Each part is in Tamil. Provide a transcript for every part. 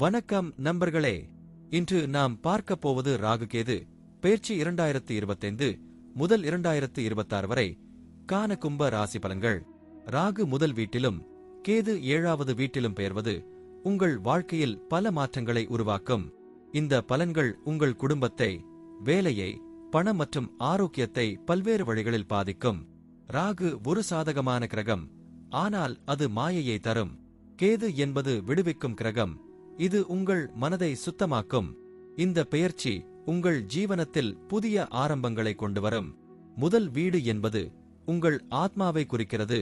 வணக்கம் நண்பர்களே. இன்று நாம் பார்க்கப் போவது ராகுகேது பெயர்ச்சி 2025 முதல் 2026 வரை கான கும்ப ராசி பலன்கள். ராகு முதல் வீட்டிலும் கேது 7வது வீட்டிலும் பெயர்வது உங்கள் வாழ்க்கையில் பல மாற்றங்களை உருவாக்கும். இந்த பலன்கள் உங்கள் குடும்பத்தை, வேலையை, பணம் மற்றும் ஆரோக்கியத்தை பல்வேறு வழிகளில் பாதிக்கும். ராகு ஒரு சாதகமான கிரகம், ஆனால் அது மாயையை தரும். கேது என்பது விடுவிக்கும் கிரகம், இது உங்கள் மனதை சுத்தமாக்கும். இந்த பெயர்ச்சி உங்கள் ஜீவனத்தில் புதிய ஆரம்பங்களை கொண்டு வரும். முதல் வீடு என்பது உங்கள் ஆத்மாவை குறிக்கிறது,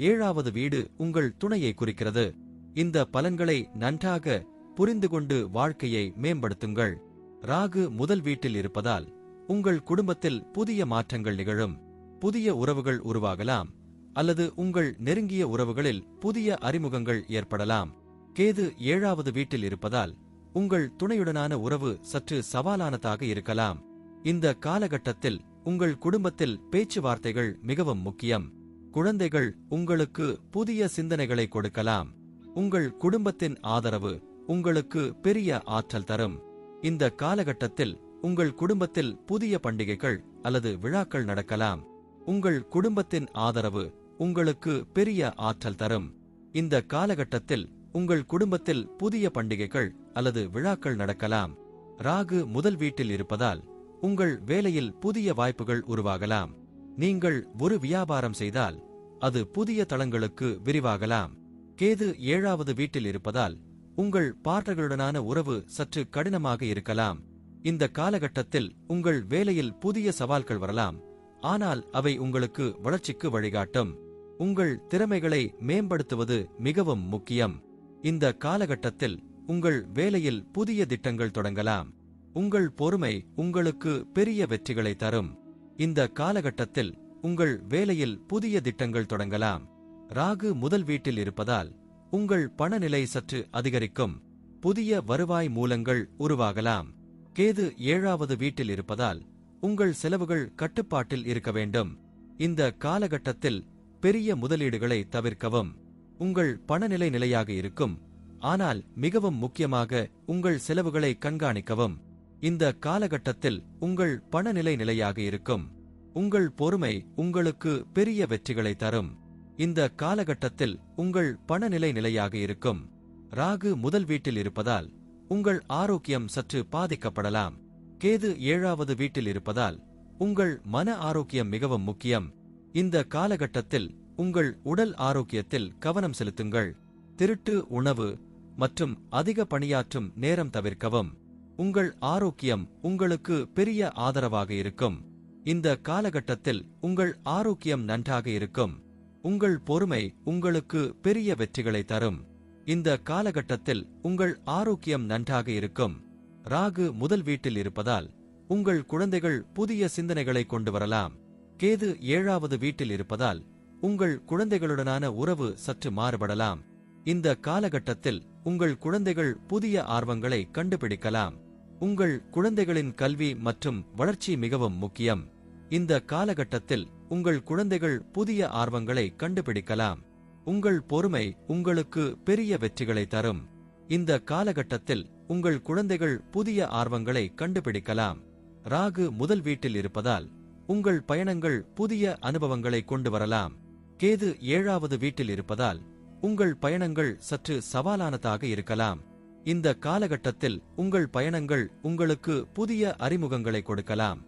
7வது வீடு உங்கள் துணையை குறிக்கிறது. இந்த பலன்களை நன்றாக புரிந்துகொண்டு வாழ்க்கையை மேம்படுத்துங்கள். ராகு முதல் வீட்டில் இருப்பதால் உங்கள் குடும்பத்தில் புதிய மாற்றங்கள் நிகழும். புதிய உறவுகள் உருவாகலாம், அல்லது உங்கள் நெருங்கிய உறவுகளில் புதிய அறிமுகங்கள் ஏற்படலாம். கேது 7வது வீட்டில் இருப்பதால் உங்கள் துணையுடனான உறவு சற்று சவாலானதாக இருக்கலாம். இந்த காலகட்டத்தில் உங்கள் குடும்பத்தில் பேச்சுவார்த்தைகள் மிகவும் முக்கியம். குழந்தைகள் உங்களுக்கு புதிய சிந்தனைகளை கொடுக்கலாம். உங்கள் குடும்பத்தின் ஆதரவு உங்களுக்கு பெரிய ஆற்றல் தரும். இந்த காலகட்டத்தில் உங்கள் குடும்பத்தில் புதிய பண்டிகைகள் அல்லது விழாக்கள் நடக்கலாம். உங்கள் குடும்பத்தின் ஆதரவு உங்களுக்கு பெரிய ஆற்றல் தரும். இந்த காலகட்டத்தில் உங்கள் குடும்பத்தில் புதிய பண்டிகைகள் அல்லது விழாக்கள் நடக்கலாம். ராகு முதல் வீட்டில் இருப்பதால் உங்கள் வேலையில் புதிய வாய்ப்புகள் உருவாகலாம். நீங்கள் ஒரு வியாபாரம் செய்தால் அது புதிய தளங்களுக்கு விரிவாகலாம். கேது 7வது வீட்டில் இருப்பதால் உங்கள் பார்ட்னர்களுடனான உறவு சற்று கடினமாக இருக்கலாம். இந்த காலகட்டத்தில் உங்கள் வேலையில் புதிய சவால்கள் வரலாம், ஆனால் அவை உங்களுக்கு வளர்ச்சிக்கு வழிகாட்டும். உங்கள் திறமைகளை மேம்படுத்துவது மிகவும் முக்கியம். இந்த காலகட்டத்தில் உங்கள் வேலையில் புதிய திட்டங்கள் தொடங்கலாம். உங்கள் பொறுமை உங்களுக்கு பெரிய வெற்றிகளை தரும். இந்த காலகட்டத்தில் உங்கள் வேலையில் புதிய திட்டங்கள் தொடங்கலாம். ராகு முதல் வீட்டில் இருப்பதால் உங்கள் பணநிலை சற்று அதிகரிக்கும். புதிய வருவாய் மூலங்கள் உருவாகலாம். கேது 7வது வீட்டில் இருப்பதால் உங்கள் செலவுகள் கட்டுப்பாட்டில் இருக்க வேண்டும். இந்த காலகட்டத்தில் பெரிய முதலீடுகளை தவிர்க்கவும். உங்கள் பணநிலை நிலையாக இருக்கும், ஆனால் மிகவும் முக்கியமாக உங்கள் செலவுகளை கண்காணிக்கவும். இந்த காலகட்டத்தில் உங்கள் பணநிலை நிலையாக இருக்கும். உங்கள் பொறுமை உங்களுக்கு பெரிய வெற்றிகளை தரும். இந்த காலகட்டத்தில் உங்கள் பணநிலை நிலையாக இருக்கும். ராகு முதல் வீட்டில் இருப்பதால் உங்கள் ஆரோக்கியம் சற்று பாதிக்கப்படலாம். கேது 7வது வீட்டில் இருப்பதால் உங்கள் மன ஆரோக்கியம் மிகவும் முக்கியம். இந்த காலகட்டத்தில் உங்கள் உடல் ஆரோக்கியத்தில் கவனம் செலுத்துங்கள். திருட்டு உணவு மற்றும் அதிக பணியாற்றும் நேரம் தவிர்க்கவும். உங்கள் ஆரோக்கியம் உங்களுக்கு பெரிய ஆதரவாக இருக்கும். இந்த காலகட்டத்தில் உங்கள் ஆரோக்கியம் நன்றாக இருக்கும். உங்கள் பொறுமை உங்களுக்கு பெரிய வெற்றிகளை தரும். இந்த காலகட்டத்தில் உங்கள் ஆரோக்கியம் நன்றாக இருக்கும். ராகு முதல் வீட்டில் இருப்பதால் உங்கள் குழந்தைகள் புதிய சிந்தனைகளை கொண்டு வரலாம். கேது 7வது வீட்டில் இருப்பதால் உங்கள் குழந்தைகளுடனான உறவு சற்று மாறுபடலாம். இந்த காலகட்டத்தில் உங்கள் குழந்தைகள் புதிய ஆர்வங்களை கண்டுபிடிக்கலாம். உங்கள் குழந்தைகளின் கல்வி மற்றும் வளர்ச்சி மிகவும் முக்கியம். இந்த காலகட்டத்தில் உங்கள் குழந்தைகள் புதிய ஆர்வங்களை கண்டுபிடிக்கலாம். உங்கள் பொறுமை உங்களுக்கு பெரிய வெற்றிகளை தரும். இந்த காலகட்டத்தில் உங்கள் குழந்தைகள் புதிய ஆர்வங்களை கண்டுபிடிக்கலாம். ராகு முதல் வீட்டில் இருப்பதால் உங்கள் பயணங்கள் புதிய அனுபவங்களை கொண்டு வரலாம். கேது 7வது வீட்டில் இருப்பதால் உங்கள் பயணங்கள் சற்று சவாலானதாக இருக்கலாம். இந்த காலகட்டத்தில் உங்கள் பயணங்கள் உங்களுக்கு புதிய அறிமுகங்களை கொடுக்கலாம்.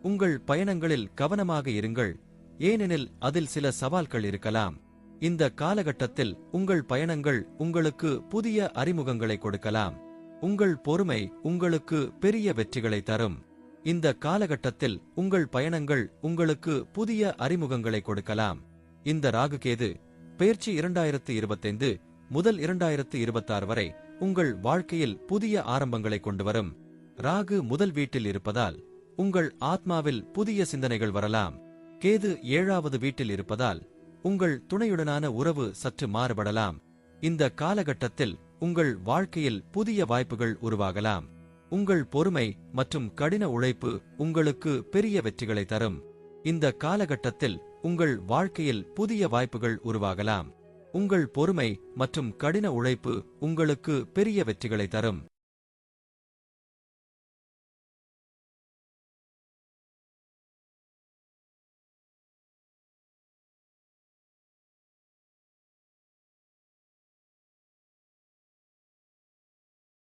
உங்கள் பயணங்களில் கவனமாக இருங்கள், ஏனெனில் அதில் சில சவால்கள் இருக்கலாம். இந்த காலகட்டத்தில் உங்கள் பயணங்கள் உங்களுக்கு புதிய அறிமுகங்களை கொடுக்கலாம். உங்கள் பொறுமை உங்களுக்கு பெரிய வெற்றிகளை தரும். இந்த காலகட்டத்தில் உங்கள் பயணங்கள் உங்களுக்கு புதிய அறிமுகங்களை கொடுக்கலாம். இந்த ராகுகேது பெயர்ச்சி 2025 முதல் 2026 வரை உங்கள் வாழ்க்கையில் புதிய ஆரம்பங்களை கொண்டு வரும். ராகு முதல் வீட்டில் இருப்பதால் உங்கள் ஆத்மாவில் புதிய சிந்தனைகள் வரலாம். கேது 7வது வீட்டில் இருப்பதால் உங்கள் துணையுடனான உறவு சற்று மாறுபடலாம். இந்த காலகட்டத்தில் உங்கள் வாழ்க்கையில் புதிய வாய்ப்புகள் உருவாகலாம். உங்கள் பொறுமை மற்றும் கடின உழைப்பு உங்களுக்கு பெரிய வெற்றிகளை தரும். இந்த காலகட்டத்தில் உங்கள் வாழ்க்கையில் புதிய வாய்ப்புகள் உருவாகலாம். உங்கள் பொறுமை மற்றும் கடின உழைப்பு உங்களுக்கு பெரிய வெற்றிகளை தரும்.